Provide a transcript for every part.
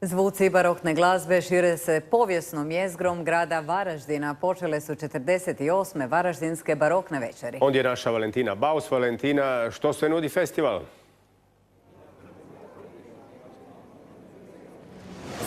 Zvuci barokne glazbe šire se povijesnom jezgrom grada Varaždina. Počele su 48. Varaždinske barokne večeri. Ondje je naša Valentina Baus. Valentina, što sve nudi festival?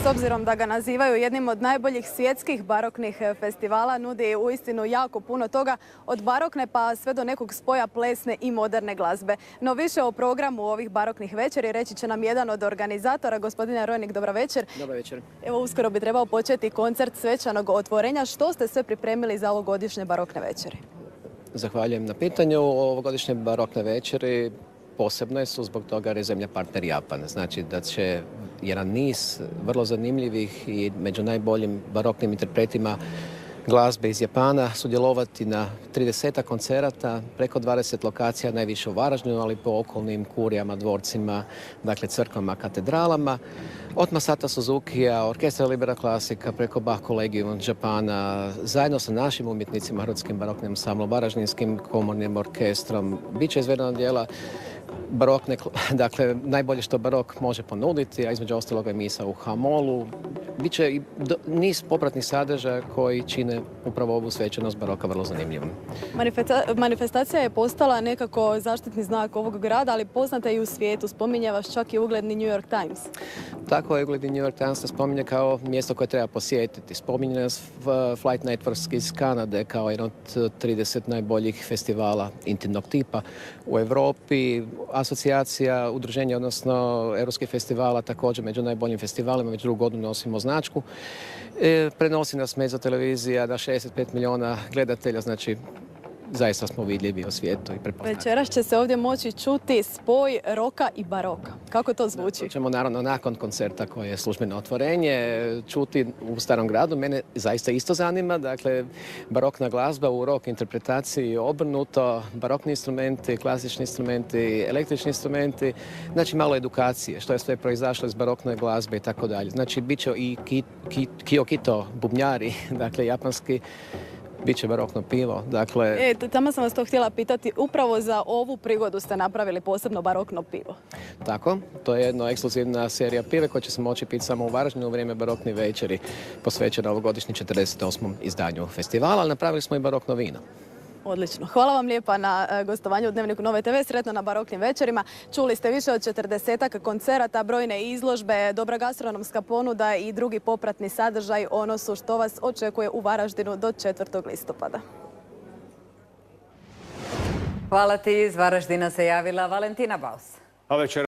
S obzirom da ga nazivaju jednim od najboljih svjetskih baroknih festivala, nudi uistinu jako puno toga, od barokne pa sve do nekog spoja plesne i moderne glazbe. No više o programu ovih baroknih večeri reći će nam jedan od organizatora, gospodine Rojnik, dobro večer. Dobar večer. Evo, uskoro bi trebao početi koncert svečanog otvorenja. Što ste sve pripremili za ovogodišnje barokne večeri? Zahvaljujem na pitanju. Ovogodišnje barokne večeri posebne su zbog toga jer je zemlja partner Japan. Znači da će jedan niz vrlo zanimljivih i među najboljim baroknim interpretima glazbe iz Japana sudjelovati na 30 koncerata, preko 20 lokacija, najviše u Varaždinu, ali po okolnim kurijama, dvorcima, dakle crkvama, katedralama. Od Masato Suzukija, Orkestra Libera Klasika, preko Bach Collegium Japana, zajedno sa našim umjetnicima, Hrvatskim baroknim ansamblom, Varaždinskim komornim orkestrom, bit će izvedena djela barokne, dakle najbolje što barok može ponuditi, a između ostaloga je misa u H-molu. Biće i niz popratnih sadržaja koji čine upravo ovu svečanost baroka vrlo zanimljivom. Manifestacija je postala nekako zaštitni znak ovog grada, ali poznata i u svijetu. Spominje vas čak i ugledni New York Times. Tako je, ugledni New York Times se spominje kao mjesto koje treba posjetiti. Spominje nas Flight Networks iz Kanade kao jedan od 30 najboljih festivala intimnog tipa u Europi. Asocijacija udruženja, odnosno europskih festivala, također među najboljim festivalima, već drugu godinu nosimo značku. Prenosi nas Mezzo televizija na 65 milijuna gledatelja, znači zaista smo vidljivi u svijetu i prepoznatljivi. Večeras će se ovdje moći čuti spoj roka i baroka. Kako to zvuči? To ćemo naravno nakon koncerta koje je službeno otvorenje čuti u Starom gradu. Mene zaista isto zanima, dakle barokna glazba u rock interpretaciji obrnuto, barokni instrumenti, klasični instrumenti, električni instrumenti, znači malo edukacije, što je sve proizašlo iz barokne glazbe i tako dalje. Znači bit će i kiokito bubnjari, dakle japanski, biće barokno pivo, dakle... Tamo sam vas to htjela pitati, upravo za ovu prigodu ste napravili posebno barokno pivo. Tako, to je jedna ekskluzivna serija pive koja će se moći piti samo u Varaždinu u vrijeme barokne večeri, posvećena ovogodišnjem 48. izdanju festivala, ali napravili smo i barokno vino. Odlično. Hvala vam lijepa na gostovanju u Dnevniku Nove TV. Sretno na baroknim večerima. Čuli ste više od 40 koncerata, brojne izložbe, dobra gastronomska ponuda i drugi popratni sadržaj. Ono su što vas očekuje u Varaždinu do 4. listopada. Hvala ti. Iz Varaždina se javila Valentina Baus.